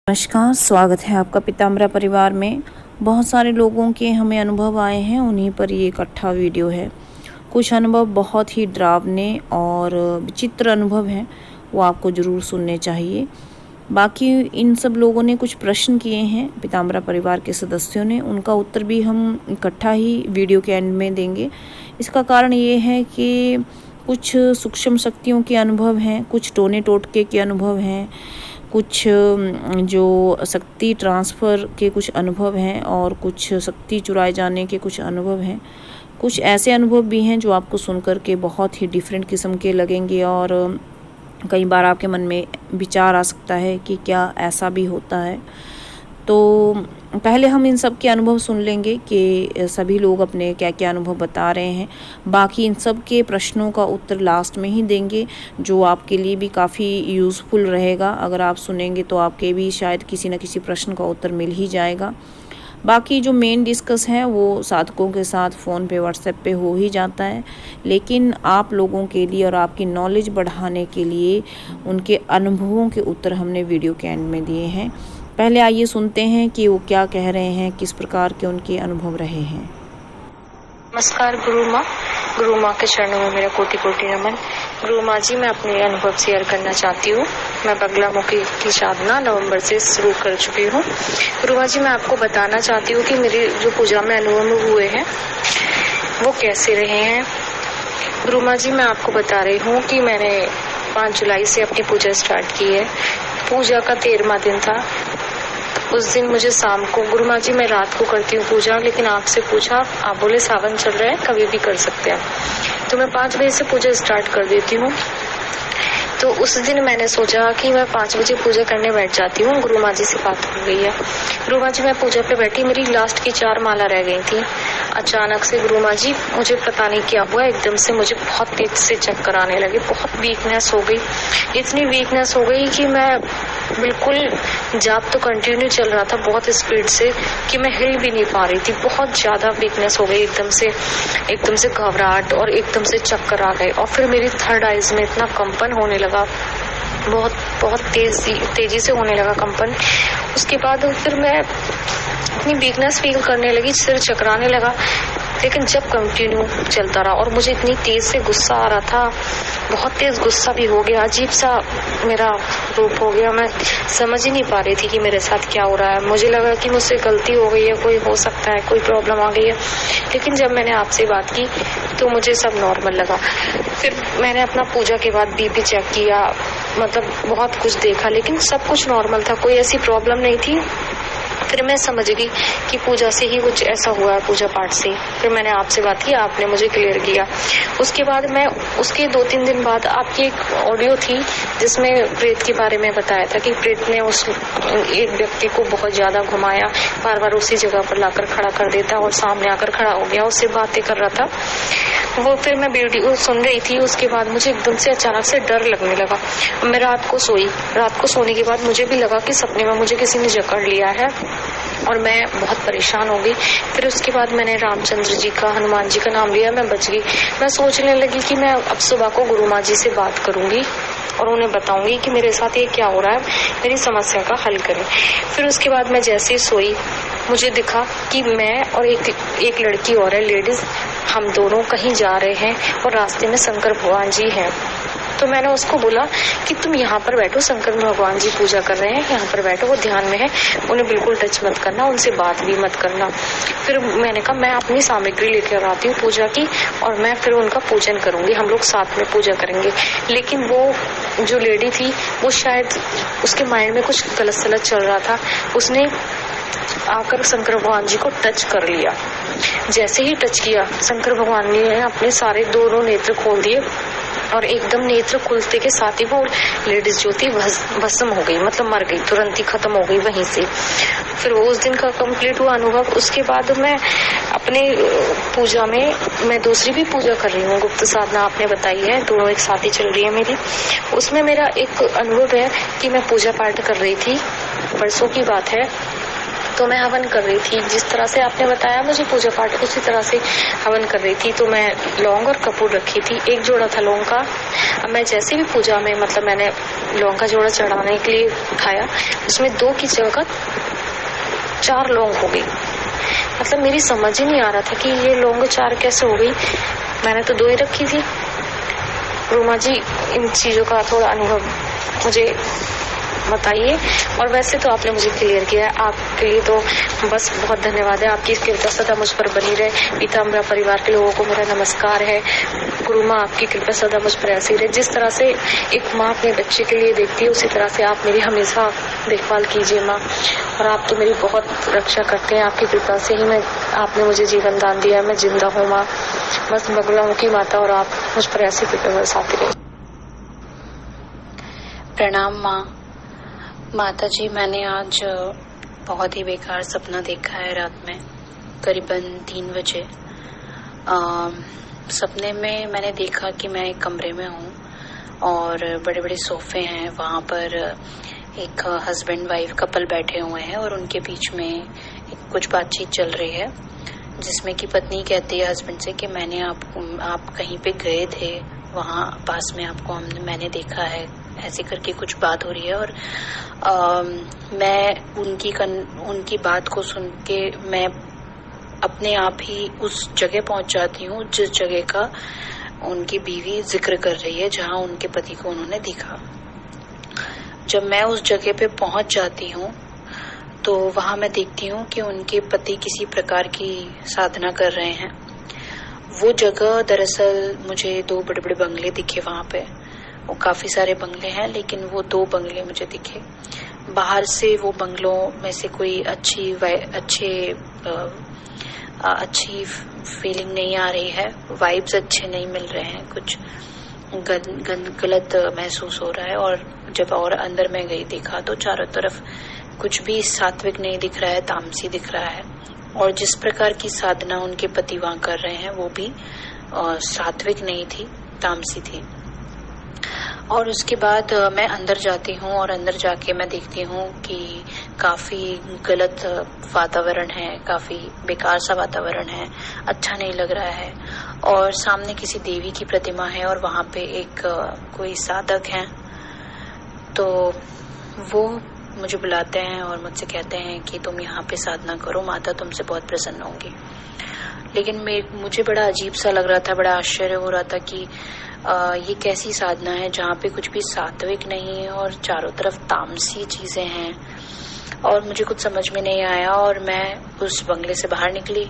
नमस्कार, स्वागत है आपका पीताम्बरा परिवार में। बहुत सारे लोगों के हमें अनुभव आए हैं, उन्हीं पर ये इकट्ठा वीडियो है। कुछ अनुभव बहुत ही डरावने और विचित्र अनुभव हैं, वो आपको ज़रूर सुनने चाहिए। बाकी इन सब लोगों ने कुछ प्रश्न किए हैं पीताम्बरा परिवार के सदस्यों ने, उनका उत्तर भी हम इकट्ठा ही वीडियो के एंड में देंगे। इसका कारण ये है कि कुछ सूक्ष्म शक्तियों के अनुभव हैं, कुछ टोने टोटके के अनुभव हैं, कुछ जो शक्ति ट्रांसफ़र के कुछ अनुभव हैं और कुछ शक्ति चुराए जाने के कुछ अनुभव हैं। कुछ ऐसे अनुभव भी हैं जो आपको सुनकर के बहुत ही डिफरेंट किस्म के लगेंगे और कई बार आपके मन में विचार आ सकता है कि क्या ऐसा भी होता है। तो पहले हम इन सब के अनुभव सुन लेंगे कि सभी लोग अपने क्या क्या अनुभव बता रहे हैं। बाकी इन सब के प्रश्नों का उत्तर लास्ट में ही देंगे, जो आपके लिए भी काफ़ी यूज़फुल रहेगा। अगर आप सुनेंगे तो आपके भी शायद किसी न किसी प्रश्न का उत्तर मिल ही जाएगा। बाकी जो मेन डिस्कस है वो साधकों के साथ फ़ोन पे व्हाट्सएप पे हो ही जाता है, लेकिन आप लोगों के लिए और आपकी नॉलेज बढ़ाने के लिए उनके अनुभवों के उत्तर हमने वीडियो के एंड में दिए हैं। पहले आइए सुनते हैं कि वो क्या कह रहे हैं, किस प्रकार के उनके अनुभव रहे हैं। नमस्कार गुरु माँ के चरणों में मेरा कोटि कोटि नमन। गुरु माँ जी, मैं अपने अनुभव शेयर करना चाहती हूँ। मैं बगलामुखी की साधना नवंबर से शुरू कर चुकी हूँ। गुरु माँ जी, मैं आपको बताना चाहती हूँ कि मेरी जो पूजा में अनुभव हुए हैं वो कैसे रहे हैं। गुरु माँ जी, मैं आपको बता रही हूँ कि मैंने 5 जुलाई से अपनी पूजा स्टार्ट की है। पूजा का 13वां दिन था। उस दिन मुझे शाम को, गुरु माँ जी मैं रात को करती हूँ पूजा, लेकिन आपसे पूछा, आप बोले सावन चल रहा है, कभी भी कर सकते हैं। तो मैं 5 बजे से पूजा स्टार्ट कर देती हूँ। तो उस दिन मैंने सोचा कि मैं 5 बजे पूजा करने बैठ जाती हूँ। गुरु माँ जी से बात हो गई है। गुरु माँ जी, मैं पूजा पे बैठी, मेरी लास्ट की 4 माला रह गई थी। अचानक से गुरु माँ जी, मुझे पता नहीं क्या हुआ, एकदम से मुझे बहुत तेज से चक्कर आने लगे, बहुत वीकनेस हो गई। इतनी वीकनेस हो गई कि मैं बिल्कुल, जाप तो कंटिन्यू चल रहा था बहुत स्पीड से, कि मैं हिल भी नहीं पा रही थी। बहुत ज्यादा वीकनेस हो गई, एकदम से घबराहट और एकदम से चक्कर आ गए। और फिर मेरी थर्ड आइज में इतना कंपन होने लगा, बहुत तेजी से होने लगा कंपन। उसके बाद फिर मैं इतनी वीकनेस फील करने लगी, सिर चकराने लगा, लेकिन जब कंटिन्यू चलता रहा। और मुझे इतनी तेज से गुस्सा आ रहा था, बहुत तेज गुस्सा भी हो गया, अजीब सा मेरा रूप हो गया। मैं समझ ही नहीं पा रही थी कि मेरे साथ क्या हो रहा है। मुझे लगा कि मुझसे गलती हो गई है, कोई हो सकता है, कोई प्रॉब्लम आ गई है। लेकिन जब मैंने आपसे बात की तो मुझे सब नॉर्मल लगा। फिर मैंने अपना पूजा के बाद बीपी चेक किया, मतलब बहुत कुछ देखा, लेकिन सब कुछ नॉर्मल था, कोई ऐसी प्रॉब्लम नहीं थी। फिर मैं समझ गई कि पूजा से ही कुछ ऐसा हुआ है, पूजा पाठ से। फिर मैंने आपसे बात की, आपने मुझे क्लियर किया। उसके बाद मैं, उसके 2-3 दिन बाद आपकी एक ऑडियो थी जिसमें प्रेत के बारे में बताया था कि प्रेत ने उस एक व्यक्ति को बहुत ज्यादा घुमाया, बार बार उसी जगह पर लाकर खड़ा कर देता और सामने आकर खड़ा हो गया, उससे बातें कर रहा था वो। फिर मैं वीडियो सुन रही थी, उसके बाद मुझे एकदम से अचानक से डर लगने लगा। मैं रात को सोने के बाद मुझे भी लगा कि सपने में मुझे किसी ने जकड़ लिया है और मैं बहुत परेशान हो गई। फिर उसके बाद मैंने रामचंद्र जी का, हनुमान जी का नाम लिया, मैं बच गई। मैं सोचने लगी कि मैं अब सुबह को गुरु माँ जी से बात करूंगी और उन्हें बताऊंगी कि मेरे साथ ये क्या हो रहा है, मेरी समस्या का हल करें। फिर उसके बाद मैं जैसे ही सोई, मुझे दिखा कि मैं और एक लड़की और है, लेडीज, हम दोनों कहीं जा रहे हैं और रास्ते में शंकर भगवान जी हैं। तो मैंने उसको बोला कि तुम यहाँ पर बैठो, शंकर भगवान जी पूजा कर रहे हैं, यहाँ पर बैठो, वो ध्यान में है, उन्हें बिल्कुल टच मत करना, उनसे बात भी मत करना। फिर मैंने कहा मैं अपनी सामग्री लेकर आती हूँ पूजा की और मैं फिर उनका पूजन करूंगी, हम लोग साथ में पूजा करेंगे। लेकिन वो जो लेडी थी, वो शायद उसके माइंड में कुछ गलत सलत चल रहा था, उसने आकर शंकर भगवान जी को टच कर लिया। जैसे ही टच किया, शंकर भगवान ने अपने सारे दोनों नेत्र खोल दिए और एकदम नेत्र खुलते के साथ ही वो लेडीज जो थी भस्म हो गई, मतलब मर गई, तुरंत ही खत्म हो गई वहीं से। फिर वो उस दिन का कंप्लीट हुआ अनुभव। उसके बाद मैं अपने पूजा में, मैं दूसरी भी पूजा कर रही हूँ, गुप्त साधना आपने बताई है, दोनों एक साथ ही चल रही है मेरी। उसमें मेरा एक अनुभव है कि मैं पूजा पाठ कर रही थी, परसों की बात है, तो मैं हवन कर रही थी, जिस तरह से आपने बताया मुझे पूजा पाठ, उसी तरह से हवन कर रही थी। तो मैं लौंग और कपूर रखी थी, एक जोड़ा था लौंग का। अब मैं जैसे भी पूजा में मतलब मैंने लौंग का जोड़ा चढ़ाने के लिए उठाया, उसमें 2 की जगह 4 लौंग हो गई। मतलब मेरी समझ ही नहीं आ रहा था कि ये लौंग 4 कैसे हो गई, मैंने तो 2 ही रखी थी। रूमा जी, इन चीजों का थोड़ा अनुभव मुझे बताइए। और वैसे तो आपने मुझे क्लियर किया है, आपके लिए तो बस बहुत धन्यवाद है। आपकी कृपा सदा मुझ पर बनी रहे। पीताम्बरा परिवार के लोगों को मेरा नमस्कार है। गुरु माँ, आपकी कृपा सदा मुझ पर ऐसी रहे। जिस तरह से एक माँ अपने बच्चे के लिए देखती है, उसी तरह से आप मेरी हमेशा देखभाल कीजिए माँ। और आप तो मेरी बहुत रक्षा करते हैं, आपकी कृपा से ही आपने मुझे जीवन दान दिया है, मैं जिंदा हूँ माँ। बस बगलामुखी माता और आप मुझ पर ऐसी कृपा बरसाती रहे। प्रणाम माँ। माता जी, मैंने आज बहुत ही बेकार सपना देखा है रात में, करीबन 3 बजे। सपने में मैंने देखा कि मैं एक कमरे में हूँ और बड़े बड़े सोफे हैं, वहाँ पर एक हस्बैंड वाइफ कपल बैठे हुए हैं और उनके बीच में कुछ बातचीत चल रही है, जिसमें कि पत्नी कहती है हस्बैंड से कि आप कहीं पे गए थे, वहाँ पास में आपको मैंने देखा है, ऐसे करके कुछ बात हो रही है। और मैं उनकी बात को सुन के मैं अपने आप ही उस जगह पहुंच जाती हूँ जिस जगह का उनकी बीवी जिक्र कर रही है, जहाँ उनके पति को उन्होंने देखा। जब मैं उस जगह पे पहुंच जाती हूँ तो वहां मैं देखती हूँ कि उनके पति किसी प्रकार की साधना कर रहे हैं। वो जगह दरअसल मुझे 2 बड़े बड़े बंगले दिखे वहां पे। वो काफी सारे बंगले हैं, लेकिन वो 2 बंगले मुझे दिखे। बाहर से वो बंगलों में से कोई अच्छी फीलिंग नहीं आ रही है, वाइब्स अच्छे नहीं मिल रहे हैं, कुछ गलत महसूस हो रहा है। और जब और अंदर में गई देखा तो चारों तरफ कुछ भी सात्विक नहीं दिख रहा है, तामसी दिख रहा है। और जिस प्रकार की साधना उनके पति वहां कर रहे हैं वो भी सात्विक नहीं थी, तामसी थी। और उसके बाद मैं अंदर जाती हूँ और अंदर जाके मैं देखती हूँ कि काफी गलत वातावरण है, काफी बेकार सा वातावरण है, अच्छा नहीं लग रहा है। और सामने किसी देवी की प्रतिमा है और वहां पे एक कोई साधक है, तो वो मुझे बुलाते हैं और मुझसे कहते हैं कि तुम यहाँ पे साधना करो, माता तुमसे बहुत प्रसन्न होंगी। लेकिन मुझे बड़ा अजीब सा लग रहा था, बड़ा आश्चर्य हो रहा था कि ये कैसी साधना है जहाँ पे कुछ भी सात्विक नहीं है और चारों तरफ तामसी चीजें हैं। और मुझे कुछ समझ में नहीं आया और मैं उस बंगले से बाहर निकली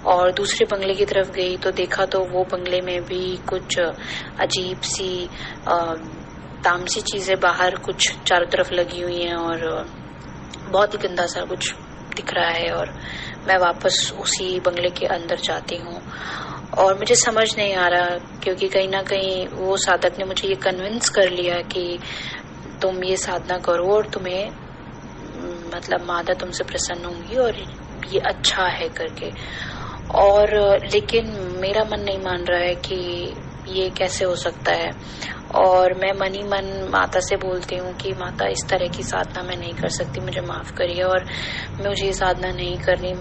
और दूसरे बंगले की तरफ गई तो देखा तो वो बंगले में भी कुछ अजीब सी तामसी चीजें बाहर कुछ चारों तरफ लगी हुई हैं और बहुत ही गंदा सा कुछ दिख रहा है। और मैं वापस उसी बंगले के अंदर जाती हूँ और मुझे समझ नहीं आ रहा, क्योंकि कहीं ना कहीं वो साधक ने मुझे ये कन्विंस कर लिया कि तुम ये साधना करो और तुम्हें मतलब माता तुमसे प्रसन्न होंगी और ये अच्छा है करके। और लेकिन मेरा मन नहीं मान रहा है कि ये कैसे हो सकता है। और मैं मन ही मन माता से बोलती हूँ कि माता इस तरह की साधना मैं नहीं कर सकती, मुझे माफ करिए और मुझे ये साधना नहीं करनी।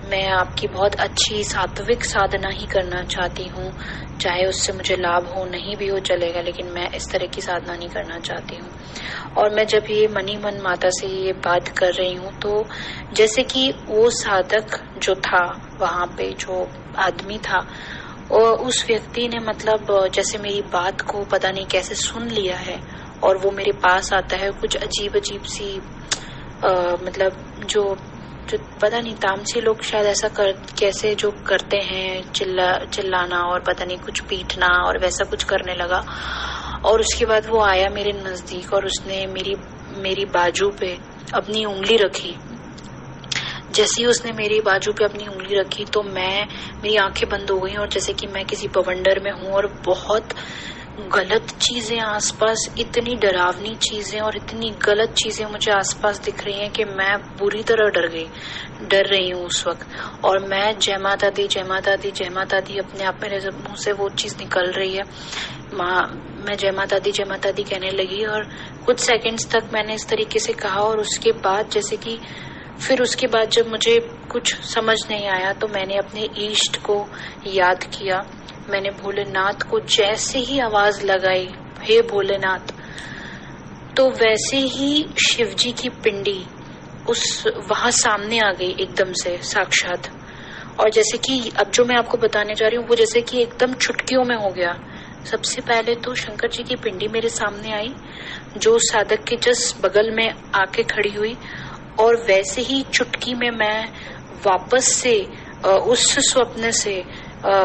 मैं आपकी बहुत अच्छी सात्विक साधना ही करना चाहती हूँ, चाहे उससे मुझे लाभ हो नहीं भी हो चलेगा, लेकिन मैं इस तरह की साधना नहीं करना चाहती हूँ। और मैं जब ये मन ही मन माता से ये बात कर रही हूँ तो जैसे कि वो साधक जो था वहां पे, जो आदमी था, और उस व्यक्ति ने मतलब जैसे मेरी बात को पता नहीं कैसे सुन लिया है और वो मेरे पास आता है। कुछ अजीब अजीब सी मतलब जो पता नहीं तामसी लोग शायद ऐसा कैसे जो करते हैं, चिल्लाना और पता नहीं कुछ पीटना और वैसा कुछ करने लगा। और उसके बाद वो आया मेरे नजदीक और उसने मेरी बाजू पे अपनी उंगली रखी। जैसे ही उसने मेरी बाजू पे अपनी उंगली रखी तो मेरी आंखें बंद हो गई और जैसे कि मैं किसी बवंडर में हूँ और बहुत गलत चीजें आसपास, इतनी डरावनी चीजें और इतनी गलत चीजें मुझे आसपास दिख रही हैं कि मैं बुरी तरह डर रही हूँ उस वक्त। और मैं जय माता दी, जय माता दी, जय माता दी, अपने आप मेरे मुंह से वो चीज निकल रही है। मैं जय माता दी कहने लगी और कुछ सेकंड्स तक मैंने इस तरीके से कहा। और उसके बाद जैसे कि फिर उसके बाद जब मुझे कुछ समझ नहीं आया तो मैंने अपने ईष्ट को याद किया। मैंने भोलेनाथ को जैसे ही आवाज लगाई, हे भोलेनाथ, तो वैसे ही शिवजी की पिंडी वहां सामने आ गई एकदम से साक्षात। और जैसे कि अब जो मैं आपको बताने जा रही हूँ वो जैसे कि एकदम चुटकियों में हो गया। सबसे पहले तो शंकर जी की पिंडी मेरे सामने आई जो साधक के जस्ट बगल में आके खड़ी हुई, और वैसे ही चुटकी में मैं वापस से उस स्वप्न से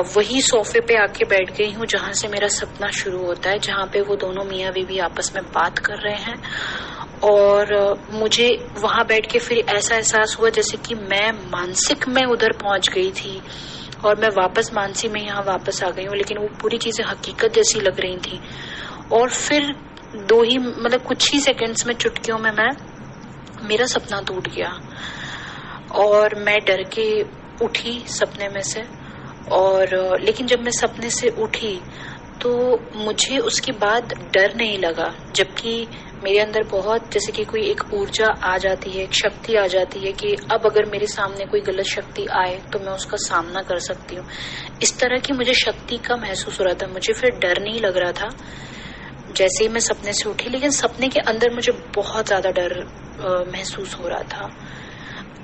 वही सोफे पे आके बैठ गई हूँ जहां से मेरा सपना शुरू होता है, जहां पे वो दोनों मियाँ बीवी आपस में बात कर रहे हैं। और मुझे वहां बैठ के फिर ऐसा एहसास हुआ जैसे कि मैं मानसिक में उधर पहुंच गई थी और मैं वापस मानसी में यहाँ वापस आ गई हूँ, लेकिन वो पूरी चीजें हकीकत जैसी लग रही थी। और फिर कुछ ही सेकंड्स में, चुटकियों में मेरा सपना टूट गया और मैं डर के उठी सपने में से। और लेकिन जब मैं सपने से उठी तो मुझे उसके बाद डर नहीं लगा, जबकि मेरे अंदर बहुत जैसे कि कोई एक ऊर्जा आ जाती है, एक शक्ति आ जाती है कि अब अगर मेरे सामने कोई गलत शक्ति आए तो मैं उसका सामना कर सकती हूँ। इस तरह की मुझे शक्ति का महसूस हो रहा था। मुझे फिर डर नहीं लग रहा था जैसे ही मैं सपने से उठी, लेकिन सपने के अंदर मुझे बहुत ज्यादा डर महसूस हो रहा था।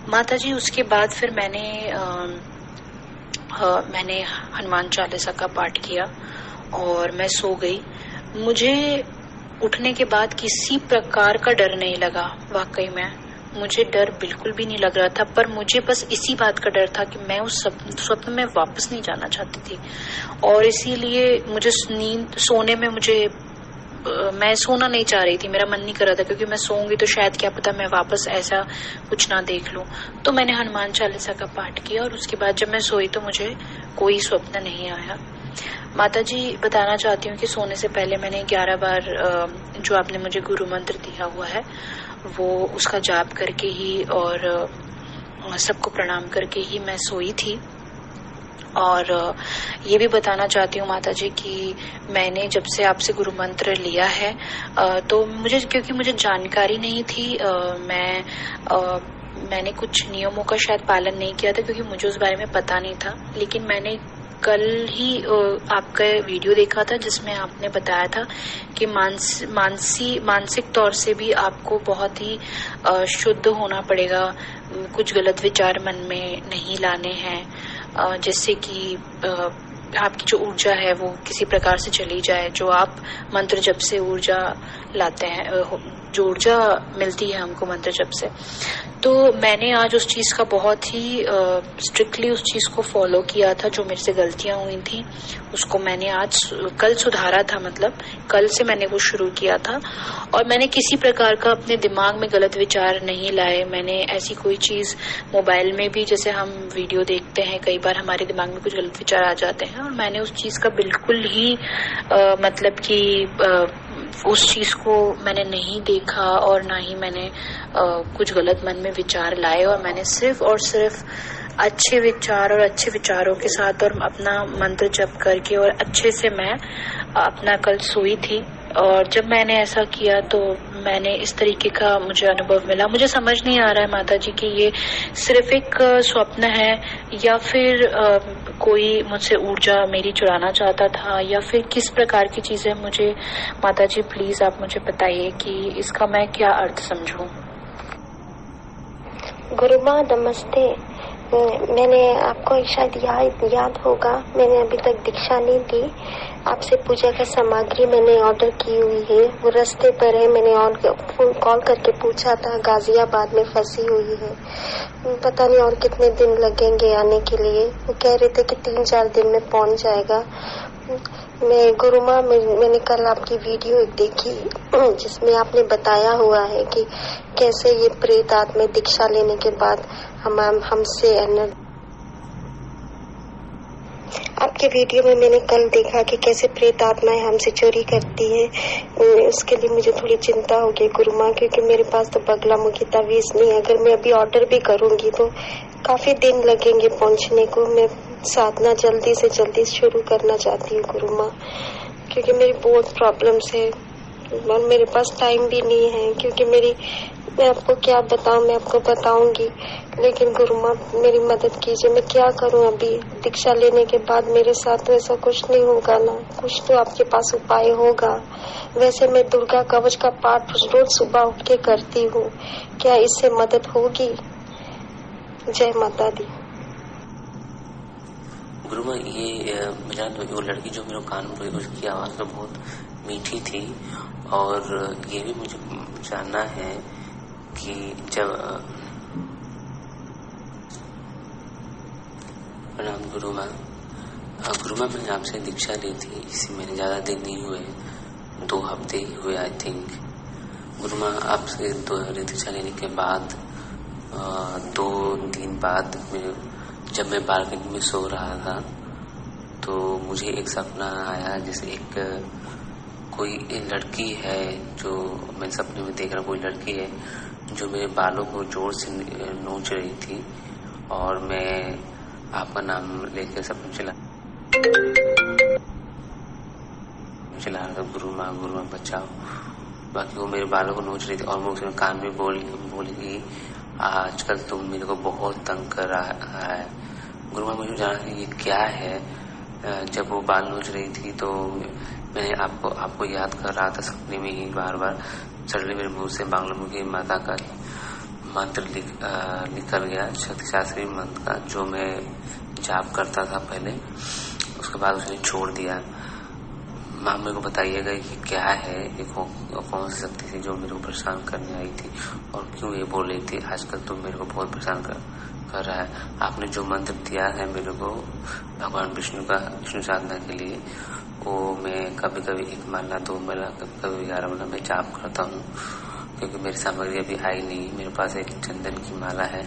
माता जी, उसके बाद फिर मैंने हनुमान चालीसा का पाठ किया और मैं सो गई। मुझे उठने के बाद किसी प्रकार का डर नहीं लगा। वाकई में मुझे डर बिल्कुल भी नहीं लग रहा था, पर मुझे बस इसी बात का डर था कि मैं उस स्वप्न में वापस नहीं जाना चाहती थी। और इसीलिए मुझे सोने में मैं सोना नहीं चाह रही थी, मेरा मन नहीं कर रहा था, क्योंकि मैं सोऊंगी तो शायद क्या पता मैं वापस ऐसा कुछ ना देख लूं। तो मैंने हनुमान चालीसा का पाठ किया और उसके बाद जब मैं सोई तो मुझे कोई स्वप्न नहीं आया। माता जी, बताना चाहती हूँ कि सोने से पहले मैंने 11 बार जो आपने मुझे गुरु मंत्र दिया हुआ है वो उसका जाप करके ही और सबको प्रणाम करके ही मैं सोई थी। और ये भी बताना चाहती हूँ माता जी कि मैंने जब से आपसे गुरु मंत्र लिया है तो क्योंकि मुझे जानकारी नहीं थी, मैंने कुछ नियमों का शायद पालन नहीं किया था क्योंकि मुझे उस बारे में पता नहीं था। लेकिन मैंने कल ही आपका वीडियो देखा था जिसमें आपने बताया था कि मानसिक तौर से भी आपको बहुत ही शुद्ध होना पड़ेगा, कुछ गलत विचार मन में नहीं लाने हैं, जिससे कि आपकी जो ऊर्जा है वो किसी प्रकार से चली जाए। जो आप मंत्र जप से ऊर्जा लाते हैं, जो ऊर्जा मिलती है हमको मंत्र जप से, तो मैंने आज उस चीज का बहुत ही स्ट्रिक्टली उस चीज को फॉलो किया था। जो मेरे से गलतियां हुई थी उसको मैंने कल सुधारा था, मतलब कल से मैंने वो शुरू किया था। और मैंने किसी प्रकार का अपने दिमाग में गलत विचार नहीं लाए। मैंने ऐसी कोई चीज, मोबाइल में भी जैसे हम वीडियो देखते हैं कई बार हमारे दिमाग में कुछ गलत विचार आ जाते हैं, और मैंने उस चीज का बिल्कुल ही मतलब कि उस चीज को मैंने नहीं देखा और ना ही मैंने कुछ गलत मन में विचार लाए। और मैंने सिर्फ और सिर्फ अच्छे विचार और अच्छे विचारों के साथ और अपना मंत्र जप करके और अच्छे से मैं अपना कल सोई थी। और जब मैंने ऐसा किया तो मैंने इस तरीके का मुझे अनुभव मिला। मुझे समझ नहीं आ रहा है माता जी कि ये सिर्फ एक स्वप्न है या फिर कोई मुझसे ऊर्जा मेरी चुराना चाहता था या फिर किस प्रकार की चीजें। मुझे माता जी प्लीज आप मुझे बताइए कि इसका मैं क्या अर्थ समझूं। गुरु माँ नमस्ते। मैंने आपको शायद याद होगा, मैंने अभी तक दीक्षा नहीं दी। आपसे पूजा का सामग्री मैंने ऑर्डर की हुई है, वो रास्ते पर है। मैंने फोन कॉल करके पूछा था, गाजियाबाद में फंसी हुई है, पता नहीं और कितने दिन लगेंगे आने के लिए। वो कह रहे थे कि 3-4 दिन में पहुंच जाएगा। मैं गुरु माँ, मैंने कल आपकी वीडियो एक देखी जिसमें आपने बताया हुआ है कि कैसे ये प्रेत आत्मा दीक्षा लेने के बाद हमसे आपके वीडियो में मैंने कल देखा कि कैसे प्रेत आत्माएं हमसे चोरी करती है। उसके लिए मुझे थोड़ी चिंता हो गई गुरु माँ, क्योंकि मेरे पास तो बगलामुखी तावीज नहीं है। अगर मैं अभी ऑर्डर भी करूंगी तो काफी दिन लगेंगे पहुंचने को। मैं साधना जल्दी से जल्दी शुरू करना चाहती हूँ गुरु माँ, क्योंकि मेरी बहुत प्रॉब्लम्स है और मेरे पास टाइम भी नहीं है, क्योंकि मैं आपको क्या बताऊं, मैं आपको बताऊंगी, लेकिन गुरु माँ मेरी मदद कीजिए। मैं क्या करूं? अभी दीक्षा लेने के बाद मेरे साथ तो ऐसा कुछ नहीं होगा ना, कुछ तो आपके पास उपाय होगा। वैसे मैं दुर्गा कवच का पाठ रोज सुबह उठ के करती हूँ, क्या इससे मदद होगी? जय माता दी। गुरु माँ, ये मैं जानता हूँ वो लड़की जो मेरे कान में बोली उसकी आवाज़ तो बहुत मीठी थी, और ये भी मुझे जानना है कि जब प्रणाम गुरु माँ। गुरु माँ, मैंने आपसे दीक्षा ली थी, इसी मैंने ज़्यादा दिन नहीं हुए, 2 हफ्ते ही हुए आई थिंक। गुरु माँ, आपसे दीक्षा लेने के बाद 2 दिन बाद जब मैं बालकनी में सो रहा था तो मुझे एक सपना आया, जैसे कोई लड़की है जो मैं सपने में देख रहा हूँ, कोई लड़की है जो मेरे बालों को जोर से नोच रही थी, और मैं आपका नाम लेकर सपने चला रहा था, गुरु माँ बचाओ। बाकी वो मेरे बालों को नोच रही थी और मैं उसके कान में बोली आजकल तुम मेरे को बहुत तंग कर रहा है। गुरु माँ, मुझे जानना है ये क्या है। जब वो बाल नोच रही थी तो मैंने आपको याद कर रहा था सपने में ही बार बार। सडनली मेरे मुंह से बांग्लामुखी माता का मंत्र निकल गया, शक्ति शास्त्री मंत्र का, जो मैं जाप करता था पहले, उसके बाद उसने छोड़ दिया। माँ, मेरे को बताइएगा कि क्या है, ये कौन सी शक्ति थी जो मेरे को परेशान करने आई थी, और क्यों ये बोल रही थी आजकल तुम मेरे को बहुत परेशान कर रहा है। आपने जो मंत्र दिया है मेरे को भगवान विष्णु साधना के लिए, वो मैं कभी कभी 1 माला 2 माला कभी 11 माला मैं जाप करता हूँ, क्योंकि मेरी सामग्री अभी आई नहीं। मेरे पास एक चंदन की माला है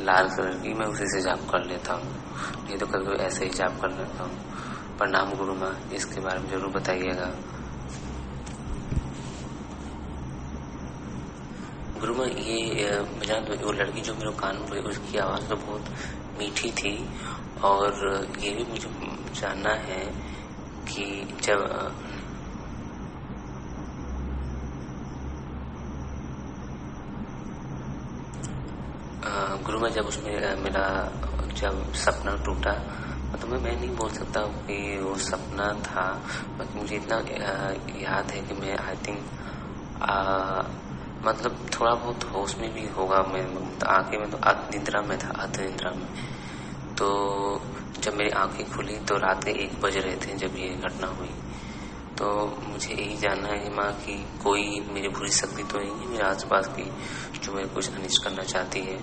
लाल कलर की, मैं उसी से जाप कर लेता हूँ, नहीं तो कभी ऐसे ही जाप कर लेता हूँ। प्रणाम गुरु माँ, इसके बारे में जरूर बताइएगा। गुरु माँ, ये मैं जानता हूँ वो लड़की जो मेरे कान में बोली उसकी आवाज़ तो बहुत मीठी थी, और ये भी मुझे जानना है कि जब गुरु में जब उसमें मेरा जब सपना टूटा, तो मैं नहीं बोल सकता कि वो सपना था, बाकी मुझे इतना याद है कि मैं आई थिंक मतलब थोड़ा बहुत होश में भी होगा। मैं आंखें में तो निद्रा में था, अर्ध निद्रा में। तो जब मेरी आंखें खुली तो रात के 1 बज रहे थे जब ये घटना हुई। तो मुझे यही जानना है माँ कि कोई मेरी बुरी शक्ति तो नहीं है मेरे आसपास की जो मेरे कुछ अनिष्ट करना चाहती है।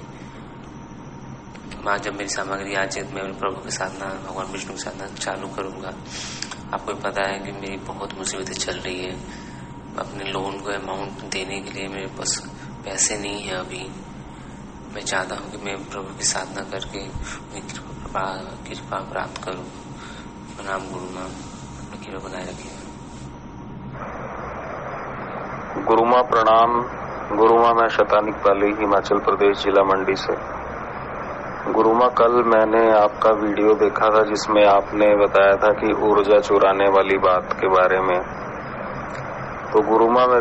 माँ, जब मेरी सामग्री आ जाए मैं प्रभु की साधना, भगवान विष्णु की साधना चालू करूँगा। आपको पता है कि मेरी बहुत मुसीबतें चल रही है, अपने लोन को अमाउंट देने के लिए मेरे पास पैसे नहीं है अभी। मैं चाहता हूँ कि मैं प्रभु की साधना करके कृपा प्राप्त करूँ। प्रणाम गुरु माँ, अपनी कृपा बनाए रखिए। गुरु माँ प्रणाम। गुरु माँ, मैं शतानिक पाली, हिमाचल प्रदेश, जिला मंडी से। गुरु माँ, कल मैंने आपका वीडियो देखा था जिसमें आपने बताया था कि ऊर्जा चुराने वाली बात के बारे में। तो गुरु माँ, मैं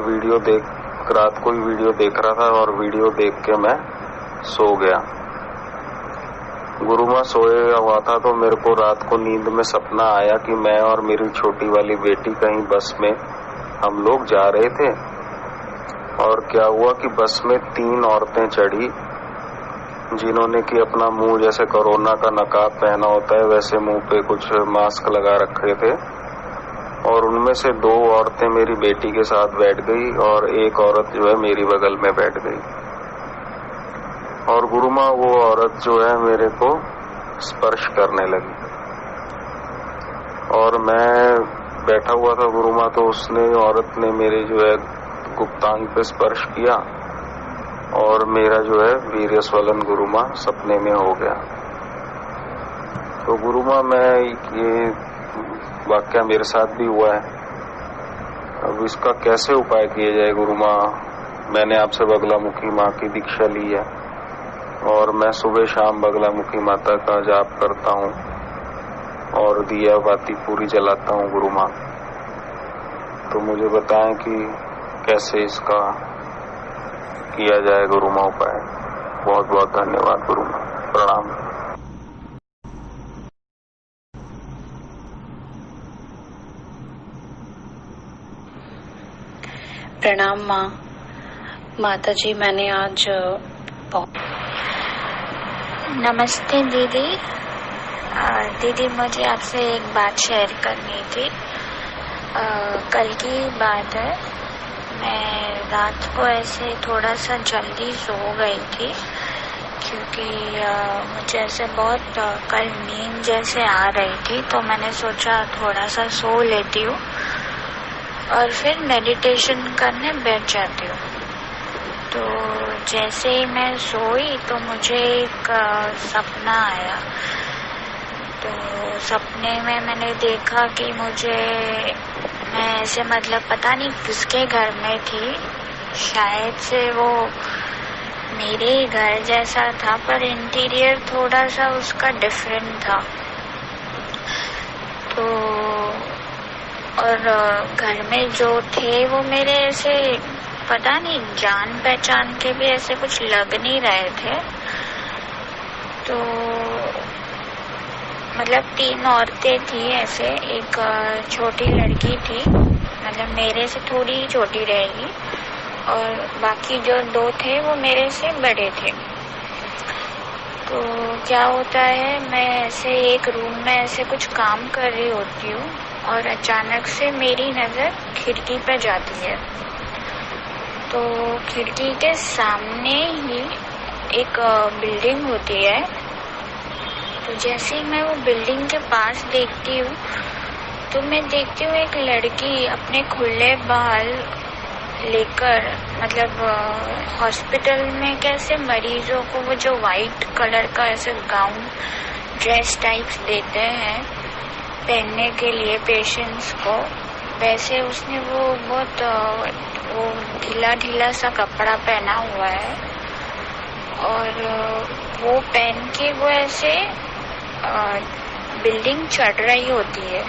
रात को ही वीडियो देख रहा था और वीडियो देख के मैं सो गया। गुरु माँ, सोया हुआ था तो मेरे को रात को नींद में सपना आया कि मैं और मेरी छोटी वाली बेटी कहीं बस में हम लोग जा रहे थे, और क्या हुआ कि बस में 3 औरतें चढ़ी जिन्होंने कि अपना मुंह जैसे कोरोना का नकाब पहना होता है वैसे मुंह पे कुछ मास्क लगा रखे थे, और उनमें से 2 औरतें मेरी बेटी के साथ बैठ गई और एक औरत जो है मेरी बगल में बैठ गई। और गुरु माँ, वो औरत जो है मेरे को स्पर्श करने लगी, और मैं बैठा हुआ था गुरु माँ, तो औरत ने मेरे जो है गुप्तांग पे स्पर्श किया और मेरा जो है वीर्य स्वलन गुरु माँ सपने में हो गया। तो गुरु माँ, मैं ये वाकया मेरे साथ भी हुआ है, अब इसका कैसे उपाय किया जाए गुरु माँ? मैंने आपसे बगलामुखी माँ की दीक्षा ली है और मैं सुबह शाम बगलामुखी माता का जाप करता हूँ और दिया बाती पूरी जलाता हूँ गुरु माँ। तो मुझे बताएं कि कैसे इसका किया जाए गुरु माँ उपाय। बहुत बहुत धन्यवाद गुरु माँ। प्रणाम। प्रणाम माँ। माता जी, मैंने आज नमस्ते दीदी। दीदी मुझे आपसे एक बात शेयर करनी थी। कल की बात है, मैं रात को ऐसे थोड़ा सा जल्दी सो गई थी क्योंकि मुझे ऐसे बहुत कल नींद जैसे आ रही थी, तो मैंने सोचा थोड़ा सा सो लेती हूँ और फिर मेडिटेशन करने बैठ जाती हूँ। तो जैसे ही मैं सोई तो मुझे एक सपना आया। तो सपने में मैंने देखा कि मैं ऐसे मतलब पता नहीं किसके घर में थी, शायद से वो मेरे ही घर जैसा था, पर इंटीरियर थोड़ा सा उसका डिफरेंट था। तो और घर में जो थे वो मेरे ऐसे पता नहीं जान पहचान के भी ऐसे कुछ लग नहीं रहे थे। तो मतलब 3 औरतें थी ऐसे, एक छोटी लड़की थी, मतलब मेरे से थोड़ी छोटी रहेगी, और बाकी जो 2 थे वो मेरे से बड़े थे। तो क्या होता है, मैं ऐसे एक रूम में ऐसे कुछ काम कर रही होती हूँ और अचानक से मेरी नज़र खिड़की पे जाती है। तो खिड़की के सामने ही एक बिल्डिंग होती है। तो जैसे ही मैं वो बिल्डिंग के पास देखती हूँ तो मैं देखती हूँ एक लड़की अपने खुले बाल लेकर, मतलब हॉस्पिटल में कैसे मरीजों को वो जो वाइट कलर का ऐसे गाउन ड्रेस टाइप्स देते हैं पहनने के लिए पेशेंट्स को, वैसे उसने वो बहुत वो ढीला ढीला सा कपड़ा पहना हुआ है और वो पहन के वो ऐसे बिल्डिंग चढ़ रही होती है।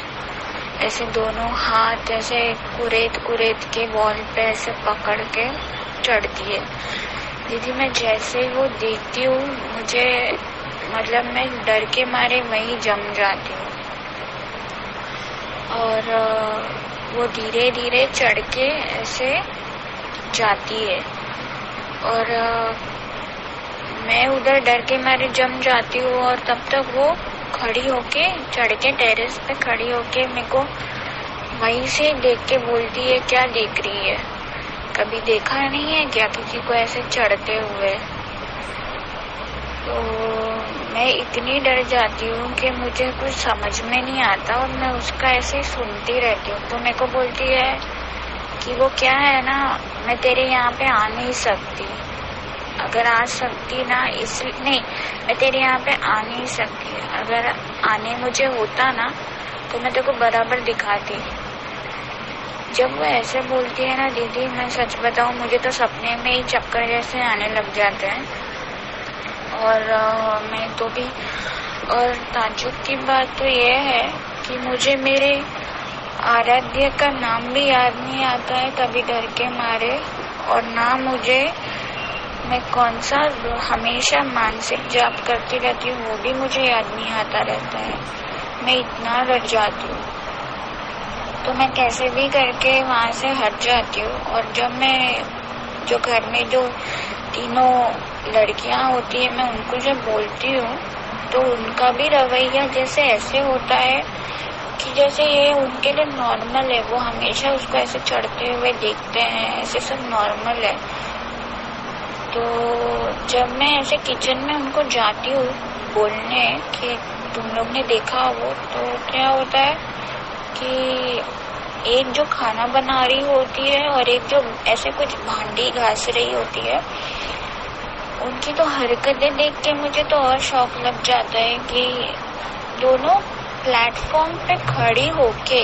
ऐसे दोनों हाथ ऐसे कुरेद के वॉल पे ऐसे पकड़ के चढ़ती है। दीदी मैं जैसे वो देखती हूँ मुझे मतलब मैं डर के मारे वहीं जम जाती हूँ और वो धीरे धीरे चढ़ के ऐसे जाती है और मैं उधर डर के मारे जम जाती हूँ और तब तक वो खड़ी होके चढ़ के टेरेस पे खड़ी होके मेरे को वहीं से देख के बोलती है, क्या देख रही है, कभी देखा नहीं है क्या किसी को ऐसे चढ़ते हुए। तो मैं इतनी डर जाती हूँ कि मुझे कुछ समझ में नहीं आता और मैं उसका ऐसे सुनती रहती हूँ। तो मेरे को बोलती है कि वो क्या है ना, मैं तेरे यहाँ पे आ नहीं सकती, अगर आ सकती ना नहीं, मैं तेरे यहाँ पे आ नहीं सकती, अगर आने मुझे होता ना तो मैं तेरे को बराबर दिखाती। जब वो ऐसे बोलती है ना दीदी, मैं सच बताऊँ मुझे तो सपने में ही चक्कर जैसे आने लग जाते हैं और मैं तो भी। और ताज्जुब की बात तो ये है कि मुझे मेरे आराध्य का नाम भी याद नहीं आता है कभी डर के मारे, और ना मुझे मैं कौन सा हमेशा मानसिक जाप करती रहती हूँ वो भी मुझे याद नहीं आता रहता है। मैं इतना डर जाती हूँ तो मैं कैसे भी करके वहाँ से हट जाती हूँ। और जब मैं जो घर में जो तीनों लड़कियाँ होती है मैं उनको जब बोलती हूँ तो उनका भी रवैया जैसे ऐसे होता है कि जैसे ये उनके लिए नॉर्मल है, वो हमेशा उसको ऐसे चढ़ते हुए देखते हैं, ऐसे सब नॉर्मल है। तो जब मैं ऐसे किचन में उनको जाती हूँ बोलने कि तुम लोग ने देखा वो, तो क्या होता है कि एक जो खाना बना रही होती है और एक जो ऐसे कुछ भांडी घास रही होती है, उनकी तो हरकतें देख के मुझे तो और शौक लग जाता है कि दोनों प्लेटफॉर्म पे खड़ी होके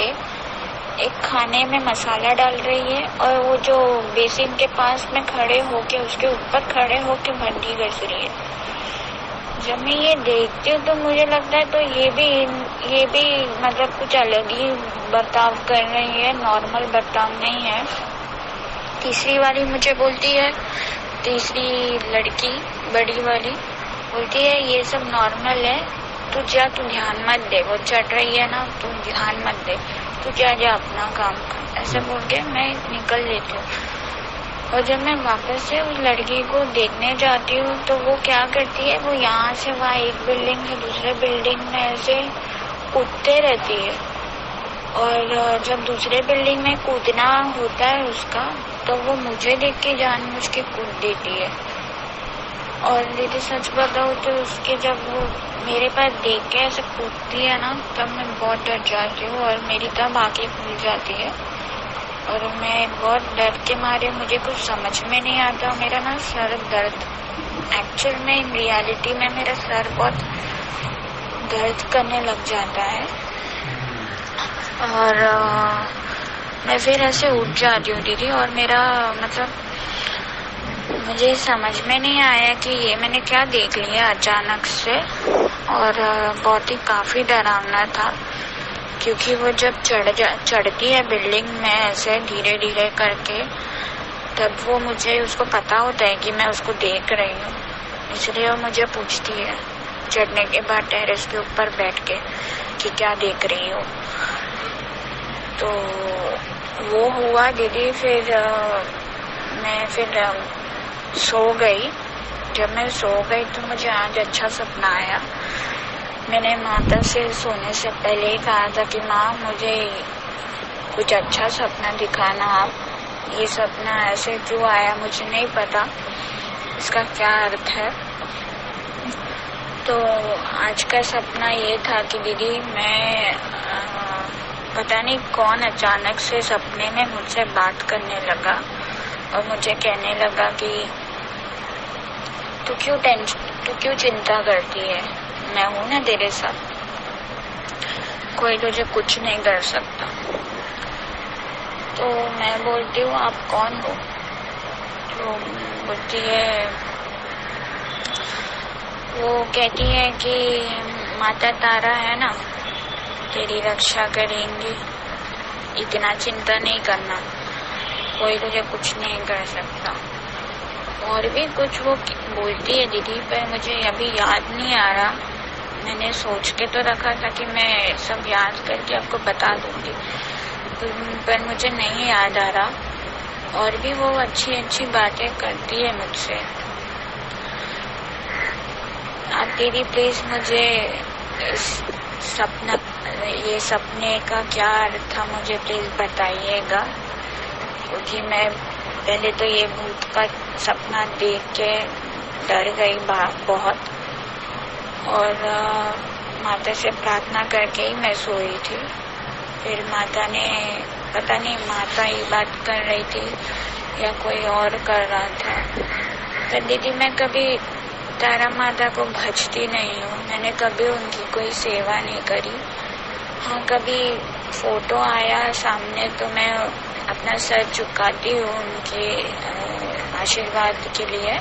एक खाने में मसाला डाल रही है और वो जो बेसिन के पास में खड़े होके उसके ऊपर खड़े होके भांडी घस रही है। जब मैं ये देखती हूँ तो मुझे लगता है तो ये भी मतलब कुछ अलग ही बर्ताव कर रही है, नॉर्मल बर्ताव नहीं है। तीसरी वाली मुझे बोलती है, तीसरी लड़की बड़ी वाली बोलती है ये सब नॉर्मल है, तू जा, तू ध्यान मत दे, वो चढ़ रही है ना, तू ध्यान मत दे, तू जा अपना काम कर, ऐसे बोल के मैं निकल लेती हूँ। और जब मैं वापस से उस लड़की को देखने जाती हूँ तो वो क्या करती है, वो यहाँ से वहाँ एक बिल्डिंग से दूसरे बिल्डिंग में ऐसे कूदते रहती है। और जब दूसरे बिल्डिंग में कूदना होता है उसका, तो वो मुझे देख के जानबूझ के कूद देती है। और दीदी सच बताऊँ तो उसके जब वो मेरे पास देख के ऐसे कूदती है ना, तब मैं बहुत डर जाती हूँ और मेरी तब आंखें खुल जाती है और मैं बहुत डर के मारे, मुझे कुछ समझ में नहीं आता, मेरा ना सर दर्द, एक्चुअल में रियलिटी में मेरा सर बहुत दर्द करने लग जाता है। और मैं फिर ऐसे उठ जाती हूँ दीदी, और मेरा मतलब मुझे समझ में नहीं आया कि ये मैंने क्या देख लिया अचानक से। और बहुत ही काफ़ी डरावना था, क्योंकि वो जब चढ़ती है बिल्डिंग में ऐसे धीरे धीरे करके, तब वो मुझे, उसको पता होता है कि मैं उसको देख रही हूँ, इसलिए वो मुझे पूछती है चढ़ने के बाद टेरेस के ऊपर बैठ के कि क्या देख रही हो। तो वो हुआ दीदी। फिर मैं सो गई। जब मैं सो गई तो मुझे आज अच्छा सपना आया। मैंने माता से सोने से पहले ही कहा था कि माँ मुझे कुछ अच्छा सपना दिखाना आप। ये सपना ऐसे क्यों आया मुझे नहीं पता, इसका क्या अर्थ है। तो आज का सपना ये था कि दीदी मैं पता नहीं कौन अचानक से सपने में मुझसे बात करने लगा और मुझे कहने लगा कि तू क्यों चिंता करती है, मैं हूं ना तेरे साथ, कोई तुझे कुछ नहीं कर सकता। तो मैं बोलती हूँ आप कौन हो? तो बोलती है, वो कहती है कि माता तारा है ना, तेरी रक्षा करेंगी, इतना चिंता नहीं करना, कोई तुझे कुछ नहीं कर सकता। और भी कुछ वो बोलती है दीदी, पर मुझे अभी याद नहीं आ रहा। मैंने सोच के तो रखा था कि मैं सब याद करके आपको बता दूंगी, पर मुझे नहीं याद आ रहा। और भी वो अच्छी अच्छी बातें करती है मुझसे। आप दीदी प्लीज मुझे ये सपने का क्या अर्थ था मुझे प्लीज बताइएगा, क्योंकि मैं पहले तो ये भूत का सपना देख के डर गई बहुत। और माता से प्रार्थना करके ही मैं सोई थी। फिर माता ने, पता नहीं माता ही बात कर रही थी या कोई और कर रहा था। तो दीदी मैं कभी तारा माता को भजती नहीं हूँ, मैंने कभी उनकी कोई सेवा नहीं करी। हाँ, कभी फोटो आया सामने तो मैं अपना सर झुकाती हूँ उनके आशीर्वाद के लिए।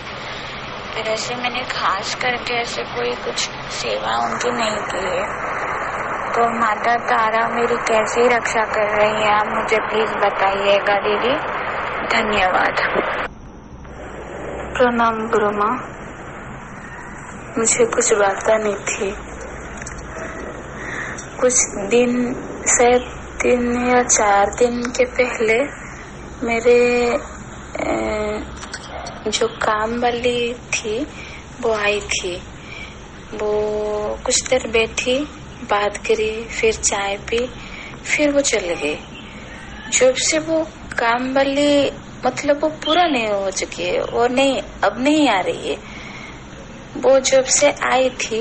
फिर ऐसे मैंने खास करके ऐसे कोई कुछ सेवा उनकी नहीं की है। तो माता तारा मेरी कैसी रक्षा कर रही है आप मुझे प्लीज बताइएगा दीदी, धन्यवाद। प्रणाम गुरु माँ, मुझे कुछ बात नहीं थी। कुछ दिन से 3 या 4 दिन के पहले मेरे जो काम वाली थी वो आई थी। वो कुछ देर बैठी, बात करी, फिर चाय पी, फिर वो चली गई। जब से वो काम वाली मतलब वो पूरा नहीं हो चुकी है, वो नहीं, अब नहीं आ रही है। वो जब से आई थी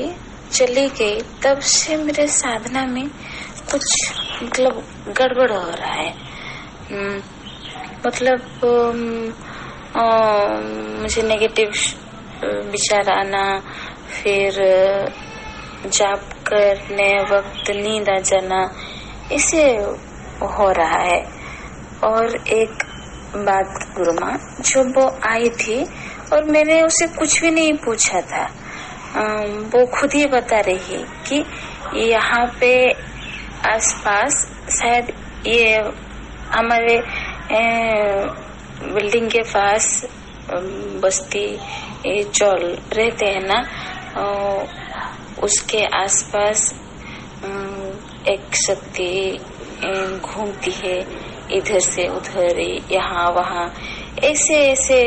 चली गई, तब से मेरे साधना में कुछ मतलब गड़बड़ हो रहा है। मतलब मुझे नेगेटिव विचार आना, फिर जाप करने वक्त नींद आ जाना, इसे हो रहा है। और एक बात गुरु माँ, जब वो आई थी और मैंने उसे कुछ भी नहीं पूछा था, वो खुद ही बता रही है कि यहाँ पे आसपास शायद ये हमारे बिल्डिंग के पास बस्ती चौल रहते हैं ना, उसके आसपास एक शक्ति घूमती है, इधर से उधर, यहाँ वहाँ, ऐसे ऐसे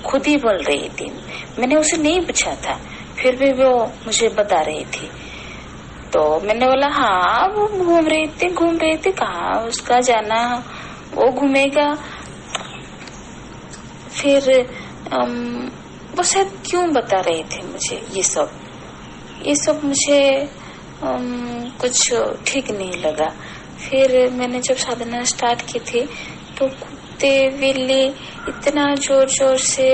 खुद ही बोल रही थी। मैंने उसे नहीं पूछा था, फिर भी वो मुझे बता रही थी। तो मैंने बोला हाँ वो घूम रहे थे, कहाँ उसका जाना, वो घूमेगा। फिर वो शायद क्यों बता रहे थे मुझे ये सब मुझे कुछ ठीक नहीं लगा। फिर मैंने जब साधना स्टार्ट की थी तो कुत्ते बिल्ली इतना जोर जोर से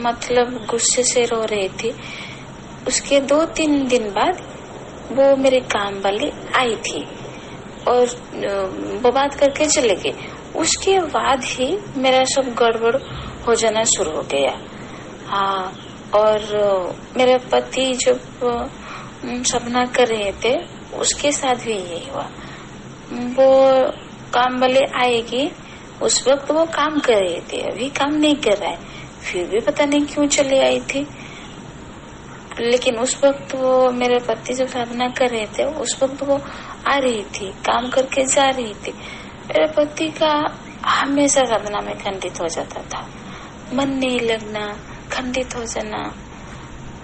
मतलब गुस्से से रो रहे थे। उसके 2-3 दिन बाद वो मेरे काम वाली आई थी और वो बात करके चले गए। उसके बाद ही मेरा सब गड़बड़ हो जाना शुरू हो गया। हाँ, और मेरे पति जब सपना कर रहे थे उसके साथ भी यही हुआ। वो काम वाले आएगी, उस वक्त वो काम कर रहे थे, अभी काम नहीं कर रहा है, फिर भी पता नहीं क्यों चले आई थी। लेकिन उस वक्त वो मेरे पति जब साधना कर रहे थे उस वक्त वो आ रही थी, काम करके जा रही थी। मेरे पति का हमेशा साधना में खंडित हो जाता था, मन नहीं लगना, खंडित हो जाना।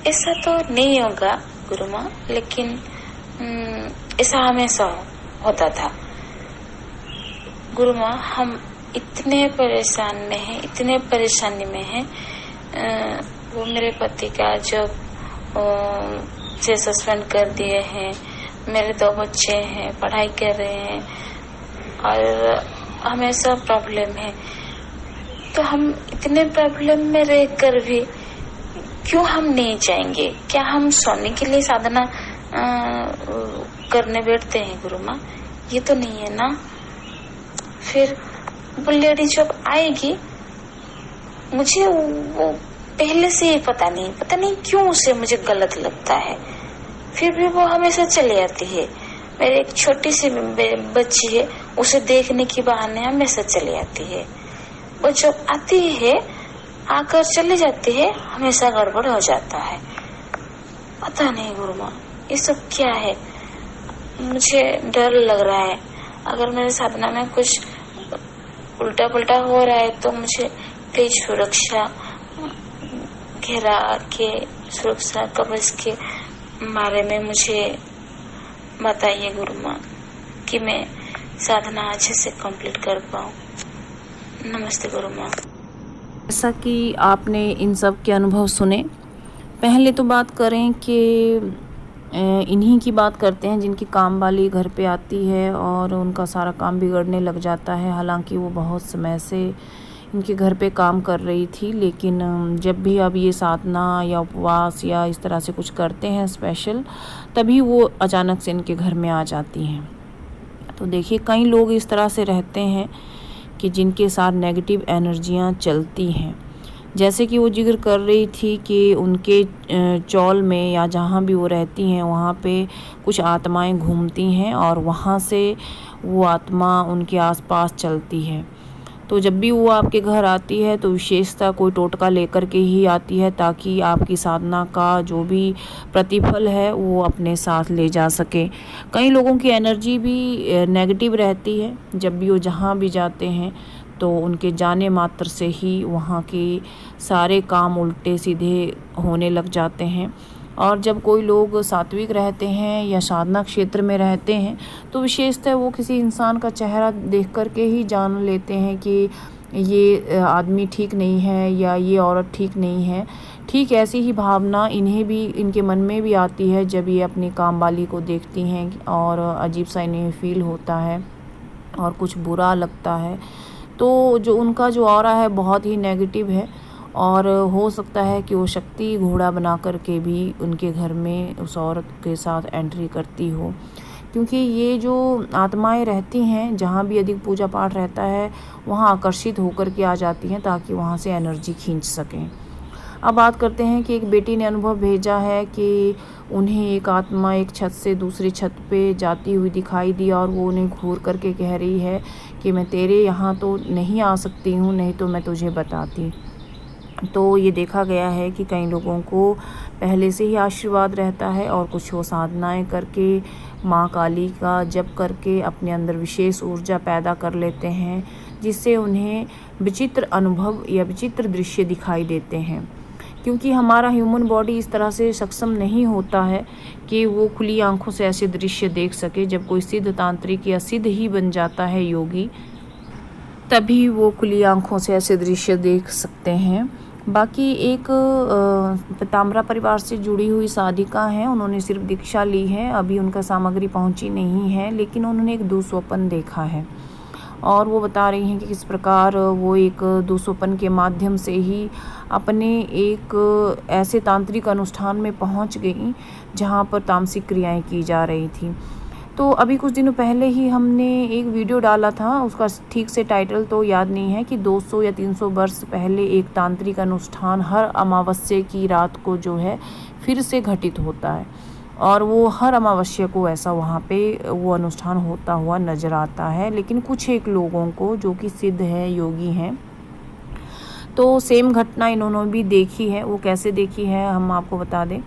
ऐसा तो नहीं होगा गुरु माँ, लेकिन ऐसा हमेशा होता था। गुरु माँ, हम इतने परेशान में हैं, इतने परेशानी में हैं। वो मेरे पति का जब से सस्पेंड कर दिए हैं, मेरे 2 बच्चे हैं, पढ़ाई कर रहे हैं और हमेशा प्रॉब्लम है। तो हम इतने प्रॉब्लम में रहकर भी क्यों हम नहीं जाएंगे? क्या हम सोने के लिए साधना करने बैठते हैं गुरु माँ? ये तो नहीं है ना। फिर वो लेडी जब आएगी, मुझे वो पहले से ही पता नहीं क्यों उसे मुझे गलत लगता है, फिर भी वो हमेशा चली आती है। मेरी एक छोटी सी बच्ची है, उसे देखने की बहाने हमेशा चली आती है। वो जब आती है, आकर चली जाती है, हमेशा गड़बड़ हो जाता है। पता नहीं गुरु माँ, ये सब क्या है? मुझे डर लग रहा है। अगर मेरे साधना में कुछ उल्टा पुल्टा हो रहा है तो मुझे प्लीज सुरक्षा घेरा के, सुरक्षा कवच के बारे में मुझे बताइए गुरु माँ, कि मैं साधना अच्छे से कंप्लीट कर पाऊँ। नमस्ते गुरु माँ। जैसा कि आपने इन सब के अनुभव सुने, पहले तो बात करें कि इन्हीं की बात करते हैं जिनकी काम वाली घर पे आती है और उनका सारा काम बिगड़ने लग जाता है। हालांकि वो बहुत समय से इनके घर पे काम कर रही थी, लेकिन जब भी अब ये साधना या उपवास या इस तरह से कुछ करते हैं स्पेशल, तभी वो अचानक से इनके घर में आ जाती हैं। तो देखिए, कई लोग इस तरह से रहते हैं कि जिनके साथ नेगेटिव एनर्जियाँ चलती हैं। जैसे कि वो जिक्र कर रही थी कि उनके चौल में या जहाँ भी वो रहती हैं वहाँ पे कुछ आत्माएं घूमती हैं और वहाँ से वो आत्मा उनके आसपास चलती है। तो जब भी वो आपके घर आती है तो विशेषता कोई टोटका लेकर के ही आती है, ताकि आपकी साधना का जो भी प्रतिफल है वो अपने साथ ले जा सके। कई लोगों की एनर्जी भी नेगेटिव रहती है। जब भी वो जहाँ भी जाते हैं तो उनके जाने मात्र से ही वहाँ के सारे काम उल्टे सीधे होने लग जाते हैं। और जब कोई लोग सात्विक रहते हैं या साधना क्षेत्र में रहते हैं तो विशेषतः वो किसी इंसान का चेहरा देख कर के ही जान लेते हैं कि ये आदमी ठीक नहीं है या ये औरत ठीक नहीं है। ठीक ऐसी ही भावना इन्हें भी, इनके मन में भी आती है जब ये अपनी काम वाली को देखती हैं और अजीब सा इन्हें फील होता है और कुछ बुरा लगता है। तो जो उनका जो ऑरा है बहुत ही नेगेटिव है और हो सकता है कि वो शक्ति घोड़ा बना करके भी उनके घर में उस औरत के साथ एंट्री करती हो, क्योंकि ये जो आत्माएं रहती हैं जहाँ भी अधिक पूजा पाठ रहता है वहाँ आकर्षित होकर के आ जाती हैं ताकि वहाँ से एनर्जी खींच सकें। अब बात करते हैं कि एक बेटी ने अनुभव भेजा है कि उन्हें एक आत्मा एक छत से दूसरी छत पे जाती हुई दिखाई दी और वो उन्हें घूर करके कह रही है कि मैं तेरे यहाँ तो नहीं आ सकती हूँ, नहीं तो मैं तुझे बताती। तो ये देखा गया है कि कई लोगों को पहले से ही आशीर्वाद रहता है और कुछ वो साधनाएं करके माँ काली का जप करके अपने अंदर विशेष ऊर्जा पैदा कर लेते हैं, जिससे उन्हें विचित्र अनुभव या विचित्र दृश्य दिखाई देते हैं। क्योंकि हमारा ह्यूमन बॉडी इस तरह से सक्षम नहीं होता है कि वो खुली आंखों से ऐसे दृश्य देख सके। जब कोई सिद्ध तांत्रिक या सिद्ध ही बन जाता है योगी, तभी वो खुली आंखों से ऐसे दृश्य देख सकते हैं। बाकी एक पीताम्बरा परिवार से जुड़ी हुई साधिका हैं, उन्होंने सिर्फ दीक्षा ली है, अभी उनका सामग्री पहुंची नहीं है, लेकिन उन्होंने एक दुस्वप्न देखा है और वो बता रही हैं कि किस प्रकार वो एक दुस्वप्न के माध्यम से ही अपने एक ऐसे तांत्रिक अनुष्ठान में पहुंच गई जहां पर तामसिक क्रियाएं की जा रही थी। तो अभी कुछ दिनों पहले ही हमने एक वीडियो डाला था, उसका ठीक से टाइटल तो याद नहीं है, कि 200 या 300 वर्ष पहले एक तांत्रिक अनुष्ठान हर अमावस्या की रात को जो है फिर से घटित होता है और वो हर अमावस्या को ऐसा वहाँ पे वो अनुष्ठान होता हुआ नज़र आता है। लेकिन कुछ एक लोगों को जो कि सिद्ध है, योगी हैं, तो सेम घटना इन्होंने भी देखी है। वो कैसे देखी है हम आपको बता दें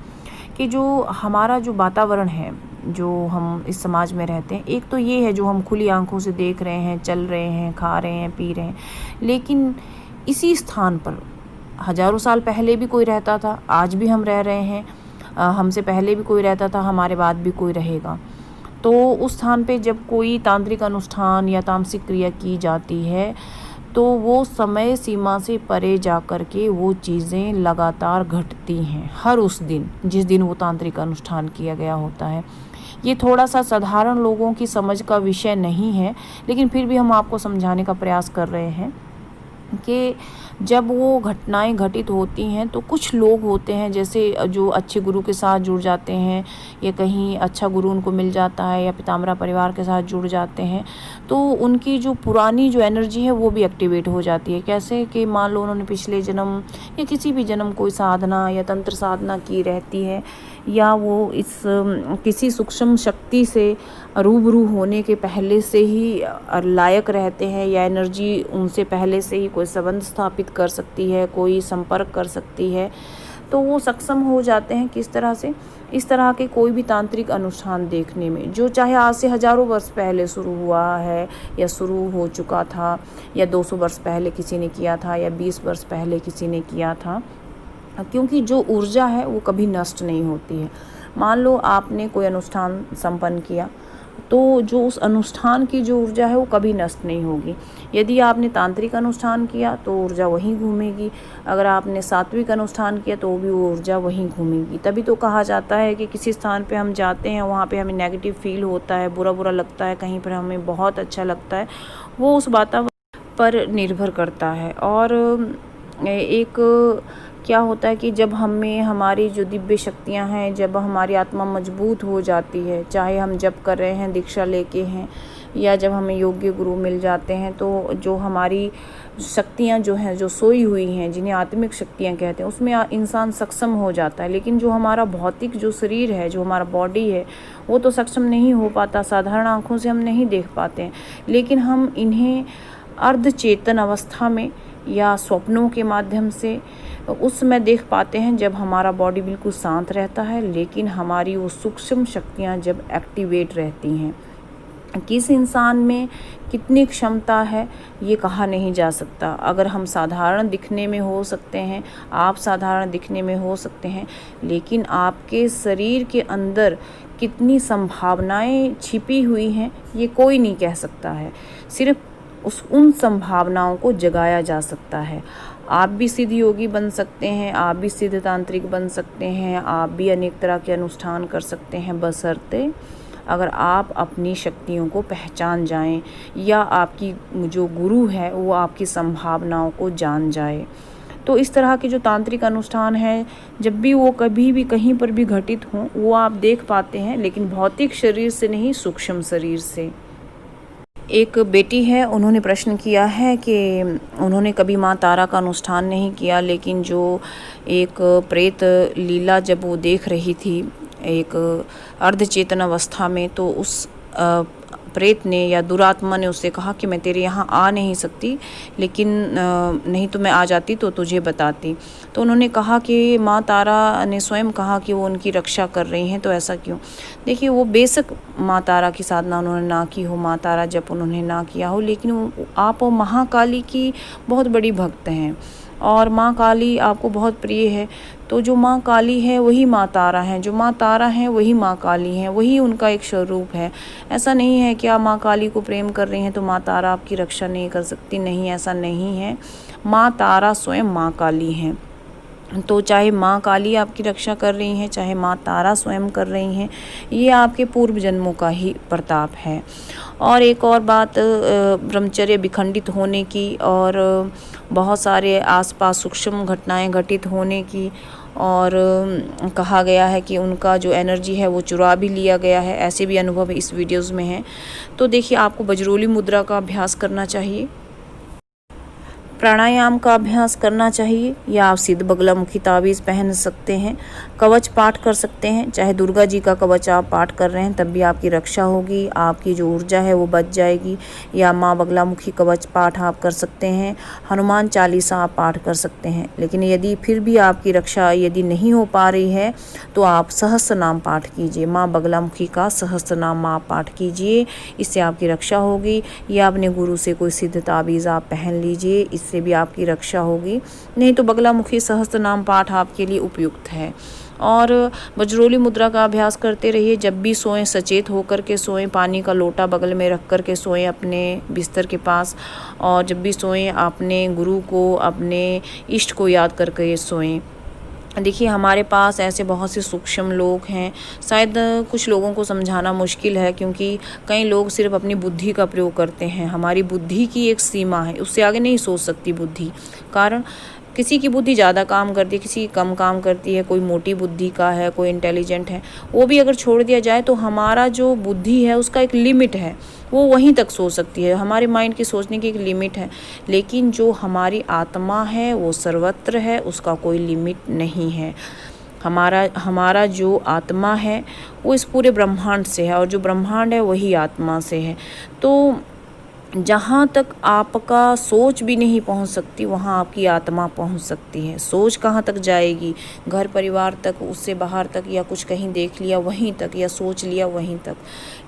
कि जो हमारा जो वातावरण है, जो हम इस समाज में रहते हैं, एक तो ये है जो हम खुली आंखों से देख रहे हैं, चल रहे हैं, खा रहे हैं, पी रहे हैं, लेकिन इसी स्थान पर हज़ारों साल पहले भी कोई रहता था, आज भी हम रह रहे हैं, हमसे पहले भी कोई रहता था, हमारे बाद भी कोई रहेगा। तो उस स्थान पे जब कोई तांत्रिक अनुष्ठान या तामसिक क्रिया की जाती है तो वो समय सीमा से परे जा कर के वो चीज़ें लगातार घटती हैं हर उस दिन जिस दिन वो तांत्रिक अनुष्ठान किया गया होता है। ये थोड़ा सा साधारण लोगों की समझ का विषय नहीं है, लेकिन फिर भी हम आपको समझाने का प्रयास कर रहे हैं कि जब वो घटनाएं घटित होती हैं तो कुछ लोग होते हैं जैसे जो अच्छे गुरु के साथ जुड़ जाते हैं या कहीं अच्छा गुरु उनको मिल जाता है या पीताम्बरा परिवार के साथ जुड़ जाते हैं, तो उनकी जो पुरानी जो एनर्जी है वो भी एक्टिवेट हो जाती है। कैसे कि मान लो उन्होंने पिछले जन्म या किसी भी जन्म कोई साधना या तंत्र साधना की रहती है, या वो इस किसी सूक्ष्म शक्ति से रूबरू होने के पहले से ही लायक रहते हैं, या एनर्जी उनसे पहले से ही कोई संबंध स्थापित कर सकती है, कोई संपर्क कर सकती है, तो वो सक्षम हो जाते हैं किस तरह से, इस तरह के कोई भी तांत्रिक अनुष्ठान देखने में, जो चाहे आज से हज़ारों वर्ष पहले शुरू हुआ है या शुरू हो चुका था, या 200 वर्ष पहले किसी ने किया था या 20 वर्ष पहले किसी ने किया था, क्योंकि जो ऊर्जा है वो कभी नष्ट नहीं होती है। मान लो आपने कोई अनुष्ठान संपन्न किया, तो जो उस अनुष्ठान की जो ऊर्जा है वो कभी नष्ट नहीं होगी। यदि आपने तांत्रिक अनुष्ठान किया तो ऊर्जा वहीं घूमेगी, अगर आपने सात्विक अनुष्ठान किया तो भी वो ऊर्जा वहीं घूमेगी। तभी तो कहा जाता है कि किसी स्थान पे हम जाते हैं, वहाँ पे हमें नेगेटिव फील होता है, बुरा बुरा लगता है, कहीं पर हमें बहुत अच्छा लगता है, वो उस वातावरण पर निर्भर करता है। और एक क्या होता है कि जब हमें हमारी जो दिव्य शक्तियां हैं, जब हमारी आत्मा मजबूत हो जाती है, चाहे हम जप कर रहे हैं, दीक्षा लेके हैं, या जब हमें योग्य गुरु मिल जाते हैं, तो जो हमारी शक्तियां जो हैं, जो सोई हुई हैं, जिन्हें आत्मिक शक्तियां कहते हैं, उसमें इंसान सक्षम हो जाता है। लेकिन जो हमारा भौतिक जो शरीर है, जो हमारा बॉडी है, वो तो सक्षम नहीं हो पाता, साधारण आँखों से हम नहीं देख पाते हैं, लेकिन हम इन्हें अर्धचेतन अवस्था में या स्वप्नों के माध्यम से उस समय देख पाते हैं जब हमारा बॉडी बिल्कुल शांत रहता है, लेकिन हमारी वो सूक्ष्म शक्तियाँ जब एक्टिवेट रहती हैं। किस इंसान में कितनी क्षमता है ये कहा नहीं जा सकता। अगर हम साधारण दिखने में हो सकते हैं, आप साधारण दिखने में हो सकते हैं, लेकिन आपके शरीर के अंदर कितनी संभावनाएं छिपी हुई हैं ये कोई नहीं कह सकता है। सिर्फ उन संभावनाओं को जगाया जा सकता है। आप भी सिद्ध योगी बन सकते हैं, आप भी सिद्ध तांत्रिक बन सकते हैं, आप भी अनेक तरह के अनुष्ठान कर सकते हैं, बशर्ते अगर आप अपनी शक्तियों को पहचान जाएं, या आपकी जो गुरु है वो आपकी संभावनाओं को जान जाए। तो इस तरह के जो तांत्रिक अनुष्ठान हैं, जब भी वो कभी भी कहीं पर भी घटित हों, वो आप देख पाते हैं, लेकिन भौतिक शरीर से नहीं, सूक्ष्म शरीर से। एक बेटी है, उन्होंने प्रश्न किया है कि उन्होंने कभी माँ तारा का अनुष्ठान नहीं किया, लेकिन जो एक प्रेत लीला जब वो देख रही थी एक अर्धचेतन अवस्था में, तो उस प्रेत ने या दुरात्मा ने उससे कहा कि मैं तेरे यहाँ आ नहीं सकती, लेकिन नहीं तो मैं आ जाती तो तुझे बताती। तो उन्होंने कहा कि माँ तारा ने स्वयं कहा कि वो उनकी रक्षा कर रही हैं, तो ऐसा क्यों? देखिए, वो बेशक माँ तारा की साधना उन्होंने ना की हो, माँ तारा जब उन्होंने ना किया हो, लेकिन आप महाकाली की बहुत बड़ी भक्त हैं और माँ काली आपको बहुत प्रिय है। तो जो माँ काली है वही माँ तारा है, जो माँ तारा है वही माँ काली है, वही उनका एक स्वरूप है। ऐसा नहीं है कि आप माँ काली को प्रेम कर रही हैं तो माँ तारा आपकी रक्षा नहीं कर सकती, नहीं, ऐसा नहीं है। माँ तारा स्वयं माँ काली हैं। तो चाहे माँ काली आपकी रक्षा कर रही हैं, चाहे माँ तारा स्वयं कर रही हैं, ये आपके पूर्व जन्मों का ही प्रताप है। और एक और बात ब्रह्मचर्य विखंडित होने की और बहुत सारे आसपास सूक्ष्म घटनाएं घटित होने की, और कहा गया है कि उनका जो एनर्जी है वो चुरा भी लिया गया है, ऐसे भी अनुभव इस वीडियोज़ में हैं। तो देखिए, आपको बजरोली मुद्रा का अभ्यास करना चाहिए, प्राणायाम का अभ्यास करना चाहिए, या आप सिद्ध बगलामुखी ताबीज़ पहन सकते हैं, कवच पाठ कर सकते हैं। चाहे दुर्गा जी का कवच आप पाठ कर रहे हैं तब भी आपकी रक्षा होगी, आपकी जो ऊर्जा है वो बच जाएगी। या माँ बगलामुखी कवच पाठ आप कर सकते हैं, हनुमान चालीसा आप पाठ कर सकते हैं। लेकिन यदि फिर भी आपकी रक्षा यदि नहीं हो पा रही है तो आप सहस्त्र नाम पाठ कीजिए, माँ बगलामुखी का सहस्त्र नाम आप पाठ कीजिए, इससे आपकी रक्षा होगी। या अपने गुरु से कोई सिद्ध ताबीज़ आप पहन लीजिए, इससे भी आपकी रक्षा होगी। नहीं तो बगलामुखी सहस्त्र नाम पाठ आपके लिए उपयुक्त है। और बजरोली मुद्रा का अभ्यास करते रहिए। जब भी सोएं सचेत होकर के सोएं, पानी का लोटा बगल में रख कर के सोएं अपने बिस्तर के पास, और जब भी सोएं अपने गुरु को, अपने इष्ट को याद करके सोएं। देखिए, हमारे पास ऐसे बहुत से सूक्ष्म लोग हैं, शायद कुछ लोगों को समझाना मुश्किल है, क्योंकि कई लोग सिर्फ अपनी बुद्धि का प्रयोग करते हैं। हमारी बुद्धि की एक सीमा है, उससे आगे नहीं सोच सकती बुद्धि। कारण किसी की बुद्धि ज़्यादा काम करती है, किसी की कम काम करती है, कोई मोटी बुद्धि का है, कोई इंटेलिजेंट है, वो भी अगर छोड़ दिया जाए तो हमारा जो बुद्धि है उसका एक लिमिट है, वो वहीं तक सोच सकती है। हमारे माइंड की सोचने की एक लिमिट है, लेकिन जो हमारी आत्मा है वो सर्वत्र है, उसका कोई लिमिट नहीं है। हमारा जो आत्मा है वो इस पूरे ब्रह्मांड से है, और जो ब्रह्मांड है वही आत्मा से है। तो जहाँ तक आपका सोच भी नहीं पहुँच सकती, वहाँ आपकी आत्मा पहुँच सकती है। सोच कहाँ तक जाएगी? घर परिवार तक, उससे बाहर तक, या कुछ कहीं देख लिया वहीं तक, या सोच लिया वहीं तक।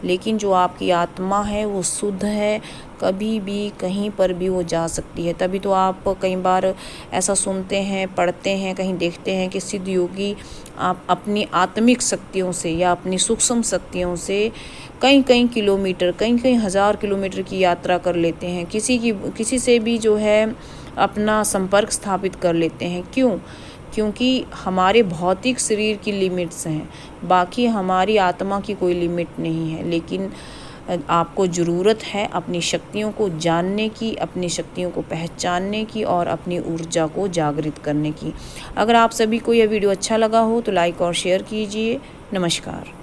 लेकिन जो आपकी आत्मा है वो शुद्ध है, कभी भी कहीं पर भी वो जा सकती है। तभी तो आप कई बार ऐसा सुनते हैं, पढ़ते हैं, कहीं देखते हैं कि सिद्ध योगी आप अपनी आत्मिक शक्तियों से या अपनी सूक्ष्म शक्तियों से कई किलोमीटर, कई हज़ार किलोमीटर की यात्रा कर लेते हैं। किसी से भी जो है अपना संपर्क स्थापित कर लेते हैं। क्यों? क्योंकि हमारे भौतिक शरीर की लिमिट्स हैं, बाकी हमारी आत्मा की कोई लिमिट नहीं है। लेकिन आपको ज़रूरत है अपनी शक्तियों को जानने की, अपनी शक्तियों को पहचानने की, और अपनी ऊर्जा को जागृत करने की। अगर आप सभी को यह वीडियो अच्छा लगा हो तो लाइक और शेयर कीजिए। नमस्कार।